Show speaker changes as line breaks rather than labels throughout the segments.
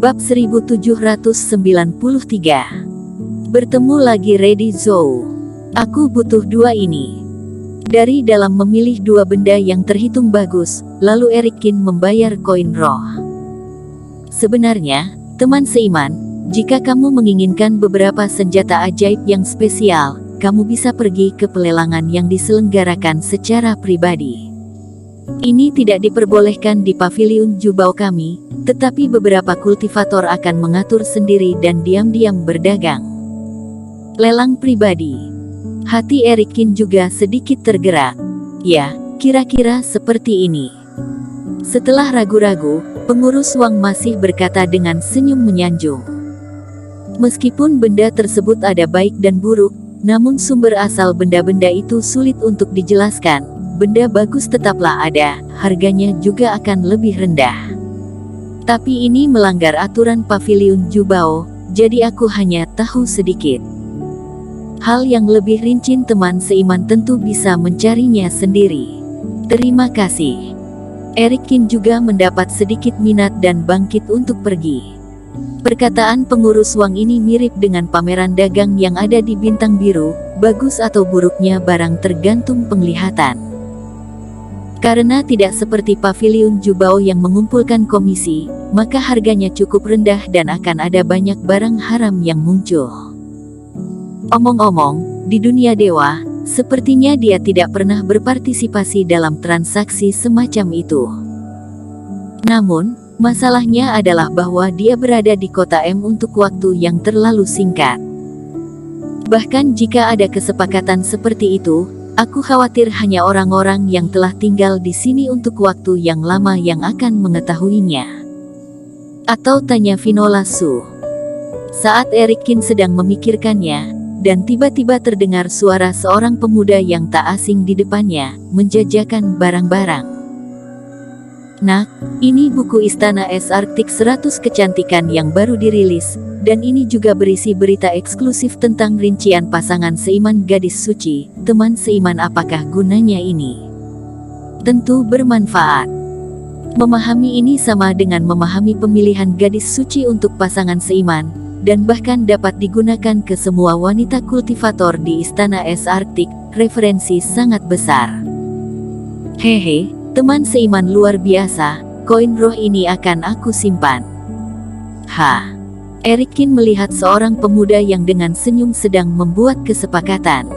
Bab 1793. Bertemu lagi Ready Zhou. Aku butuh dua ini. Dari dalam memilih dua benda yang terhitung bagus, lalu Erikin membayar koin roh. Sebenarnya, teman seiman, jika kamu menginginkan beberapa senjata ajaib yang spesial, kamu bisa pergi ke pelelangan yang diselenggarakan secara pribadi. Ini tidak diperbolehkan di paviliun Jubao kami, tetapi beberapa kultivator akan mengatur sendiri dan diam-diam berdagang. Lelang pribadi. Hati Erikin juga sedikit tergerak. Ya, kira-kira seperti ini. Setelah ragu-ragu, pengurus Wang masih berkata dengan senyum menyanjung. Meskipun benda tersebut ada baik dan buruk, namun sumber asal benda-benda itu sulit untuk dijelaskan. Benda bagus tetaplah ada, harganya juga akan lebih rendah. Tapi ini melanggar aturan paviliun Jubao, jadi aku hanya tahu sedikit. Hal yang lebih rinci teman seiman tentu bisa mencarinya sendiri. Terima kasih. Erikin juga mendapat sedikit minat dan bangkit untuk pergi. Perkataan pengurus Wang ini mirip dengan pameran dagang yang ada di Bintang Biru, bagus atau buruknya barang tergantung penglihatan. Karena tidak seperti paviliun Jubao yang mengumpulkan komisi, maka harganya cukup rendah dan akan ada banyak barang haram yang muncul. Omong-omong, di dunia dewa, sepertinya dia tidak pernah berpartisipasi dalam transaksi semacam itu. Namun, masalahnya adalah bahwa dia berada di kota M untuk waktu yang terlalu singkat. Bahkan jika ada kesepakatan seperti itu, aku khawatir hanya orang-orang yang telah tinggal di sini untuk waktu yang lama yang akan mengetahuinya. Atau tanya Vinola Su. Saat Erikin sedang memikirkannya, dan tiba-tiba terdengar suara seorang pemuda yang tak asing di depannya, menjajakan barang-barang. Nah, ini buku Istana Es Arctic 100 kecantikan yang baru dirilis, dan ini juga berisi berita eksklusif tentang rincian pasangan seiman gadis suci. Teman seiman, apakah gunanya ini? Tentu bermanfaat. Memahami ini sama dengan memahami pemilihan gadis suci untuk pasangan seiman, dan bahkan dapat digunakan ke semua wanita kultivator di Istana Es Arctic. Referensi sangat besar. Hehe, teman seiman luar biasa, koin roh ini akan aku simpan. Erikin melihat seorang pemuda yang dengan senyum sedang membuat kesepakatan.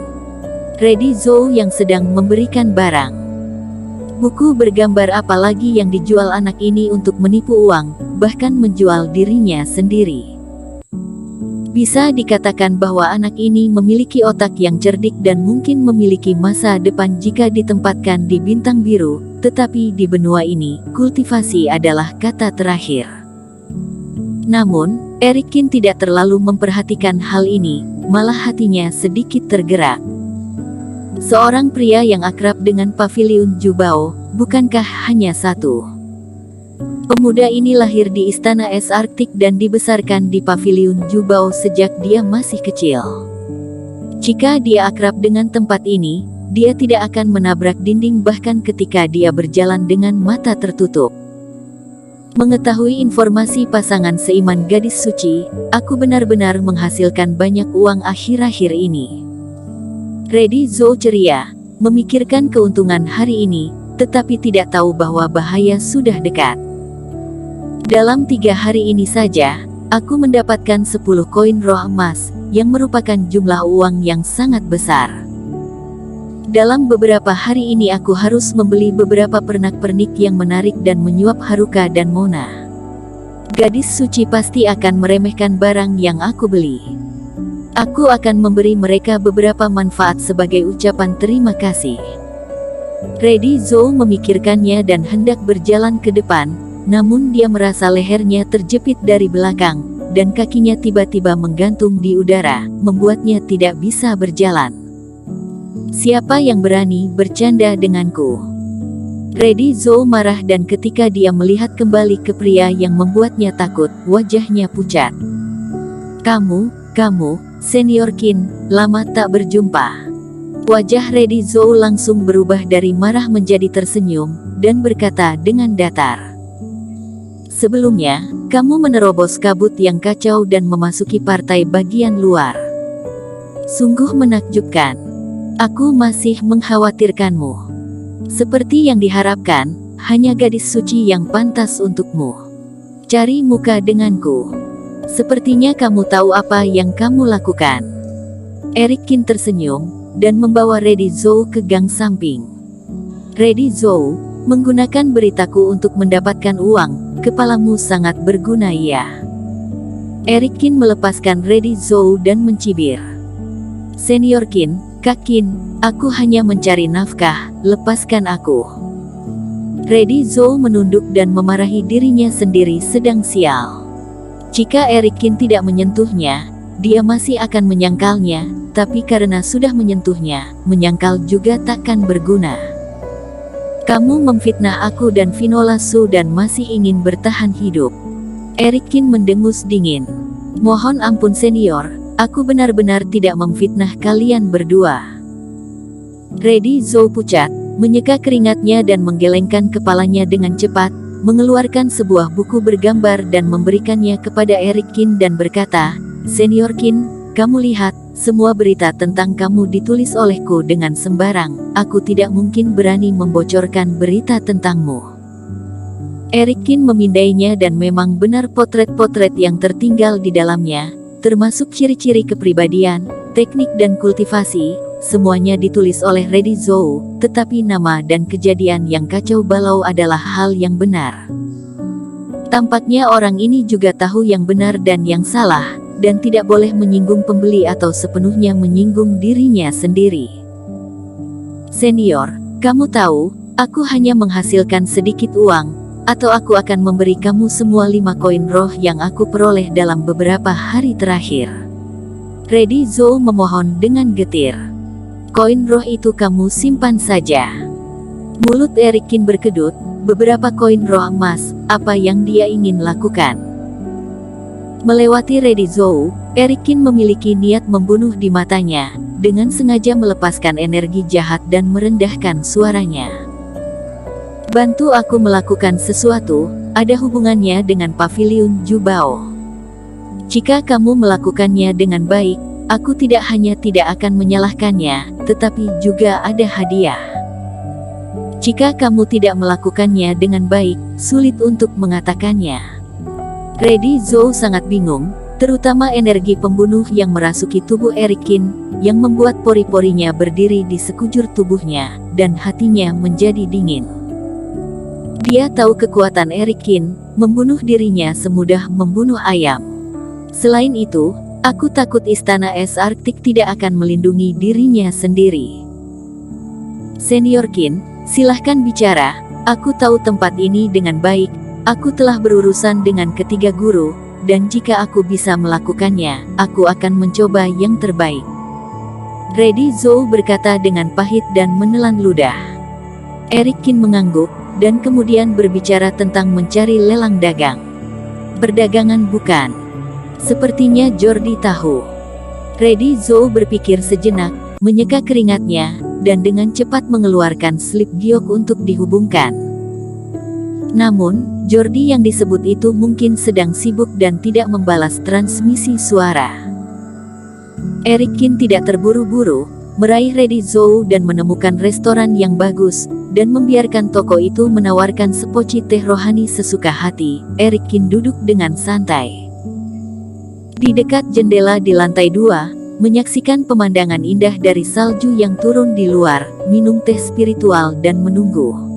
Ready Zhou yang sedang memberikan barang. Buku bergambar apa lagi yang dijual anak ini untuk menipu uang, bahkan menjual dirinya sendiri. Bisa dikatakan bahwa anak ini memiliki otak yang cerdik dan mungkin memiliki masa depan jika ditempatkan di Bintang Biru, tetapi di benua ini, kultivasi adalah kata terakhir. Namun, Erikin tidak terlalu memperhatikan hal ini, malah hatinya sedikit tergerak. Seorang pria yang akrab dengan paviliun Jubao, bukankah hanya satu? Pemuda ini lahir di Istana Es Arctic dan dibesarkan di paviliun Jubao sejak dia masih kecil. Jika dia akrab dengan tempat ini, dia tidak akan menabrak dinding bahkan ketika dia berjalan dengan mata tertutup. Mengetahui informasi pasangan seiman gadis suci, aku benar-benar menghasilkan banyak uang akhir-akhir ini. Ready Zhou ceria, memikirkan keuntungan hari ini, tetapi tidak tahu bahwa bahaya sudah dekat. Dalam 3 hari ini saja, aku mendapatkan 10 koin roh emas, yang merupakan jumlah uang yang sangat besar. Dalam beberapa hari ini aku harus membeli beberapa pernak-pernik yang menarik dan menyuap Haruka dan Mona. Gadis suci pasti akan meremehkan barang yang aku beli. Aku akan memberi mereka beberapa manfaat sebagai ucapan terima kasih. Ready Zhou memikirkannya dan hendak berjalan ke depan, namun dia merasa lehernya terjepit dari belakang, dan kakinya tiba-tiba menggantung di udara, membuatnya tidak bisa berjalan. Siapa yang berani bercanda denganku? Ready Zhou marah dan ketika dia melihat kembali ke pria yang membuatnya takut, wajahnya pucat. Kamu, Senior Qin, lama tak berjumpa. Wajah Ready Zhou langsung berubah dari marah menjadi tersenyum, dan berkata dengan datar. Sebelumnya, kamu menerobos kabut yang kacau dan memasuki partai bagian luar. Sungguh menakjubkan. Aku masih mengkhawatirkanmu. Seperti yang diharapkan, hanya gadis suci yang pantas untukmu. Cari muka denganku. Sepertinya kamu tahu apa yang kamu lakukan. Eric Kin tersenyum, dan membawa Lady Zhou ke gang samping. Lady Zhou, menggunakan beritaku untuk mendapatkan uang, kepalamu sangat berguna ya. Eric Kin melepaskan Lady Zhou dan mencibir. Senior Kin, Kak Kin, aku hanya mencari nafkah, lepaskan aku. Lady Zhou menunduk dan memarahi dirinya sendiri sedang sial. Jika Eric Kin tidak menyentuhnya, dia masih akan menyangkalnya, tapi karena sudah menyentuhnya, menyangkal juga takkan berguna. Kamu memfitnah aku dan Vinola Su dan masih ingin bertahan hidup. Eric Kin mendengus dingin. Mohon ampun senior, aku benar-benar tidak memfitnah kalian berdua. Lady Zhou pucat, menyeka keringatnya dan menggelengkan kepalanya dengan cepat, mengeluarkan sebuah buku bergambar dan memberikannya kepada Eric Kin dan berkata, Senior Kin, kamu lihat, semua berita tentang kamu ditulis olehku dengan sembarang, aku tidak mungkin berani membocorkan berita tentangmu. Eric Kin memindainya dan memang benar potret-potret yang tertinggal di dalamnya, termasuk ciri-ciri kepribadian, teknik dan kultivasi, semuanya ditulis oleh Lady Zhou, tetapi nama dan kejadian yang kacau balau adalah hal yang benar. Tampaknya orang ini juga tahu yang benar dan yang salah, dan tidak boleh menyinggung pembeli atau sepenuhnya menyinggung dirinya sendiri. Senior, kamu tahu, aku hanya menghasilkan sedikit uang, atau aku akan memberi kamu semua 5 koin roh yang aku peroleh dalam beberapa hari terakhir. Lady Zhou memohon dengan getir. Koin roh itu kamu simpan saja. Mulut Eric Kin berkedut, beberapa koin roh emas, apa yang dia ingin lakukan? Melewati Lady Zhou, Eric Kin memiliki niat membunuh di matanya, dengan sengaja melepaskan energi jahat dan merendahkan suaranya. Bantu aku melakukan sesuatu, ada hubungannya dengan Paviliun Jubao. Jika kamu melakukannya dengan baik, aku tidak hanya tidak akan menyalahkannya, tetapi juga ada hadiah. Jika kamu tidak melakukannya dengan baik, sulit untuk mengatakannya. Lady Zhou sangat bingung, terutama energi pembunuh yang merasuki tubuh Eric Kin, yang membuat pori-porinya berdiri di sekujur tubuhnya, dan hatinya menjadi dingin. Dia tahu kekuatan Eric Kin, membunuh dirinya semudah membunuh ayam. Selain itu, aku takut Istana Es Arktik tidak akan melindungi dirinya sendiri. Senior Kin, silahkan bicara, aku tahu tempat ini dengan baik. Aku telah berurusan dengan ketiga guru, dan jika aku bisa melakukannya, aku akan mencoba yang terbaik. Lady Zhou berkata dengan pahit dan menelan ludah. Eric Kin mengangguk, dan kemudian berbicara tentang mencari lelang dagang. Perdagangan bukan. Sepertinya Jordi tahu. Lady Zhou berpikir sejenak, menyeka keringatnya, dan dengan cepat mengeluarkan slip giok untuk dihubungkan. Namun, Jordi yang disebut itu mungkin sedang sibuk dan tidak membalas transmisi suara. Eric Kin tidak terburu-buru, meraih Lady Zhou dan menemukan restoran yang bagus, dan membiarkan toko itu menawarkan sepoci teh rohani sesuka hati. Eric Kin duduk dengan santai. Di dekat jendela di lantai 2, menyaksikan pemandangan indah dari salju yang turun di luar, minum teh spiritual dan menunggu.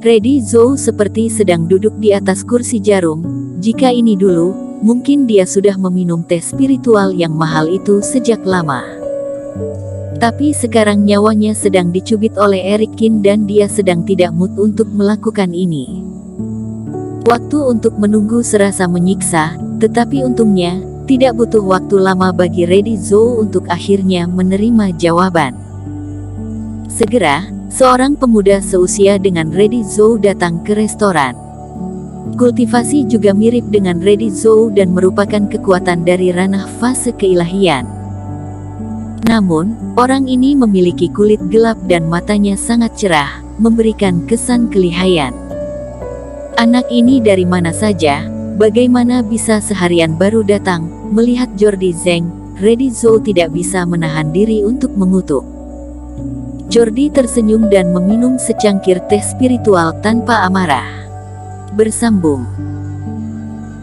Lady Zhou seperti sedang duduk di atas kursi jarum. Jika ini dulu, mungkin dia sudah meminum teh spiritual yang mahal itu sejak lama. Tapi sekarang nyawanya sedang dicubit oleh Eric Kin dan dia sedang tidak mood untuk melakukan ini. Waktu untuk menunggu serasa menyiksa, tetapi untungnya, tidak butuh waktu lama bagi Lady Zhou untuk akhirnya menerima jawaban. Segera, seorang pemuda seusia dengan Lady Zhou datang ke restoran. Kultivasi juga mirip dengan Lady Zhou dan merupakan kekuatan dari ranah fase keilahian. Namun, orang ini memiliki kulit gelap dan matanya sangat cerah, memberikan kesan kelihayan. Anak ini dari mana saja? Bagaimana bisa seharian baru datang? Melihat Jordi Zeng, Reddy Zhou tidak bisa menahan diri untuk mengutuk. Jordi tersenyum dan meminum secangkir teh spiritual tanpa amarah. Bersambung.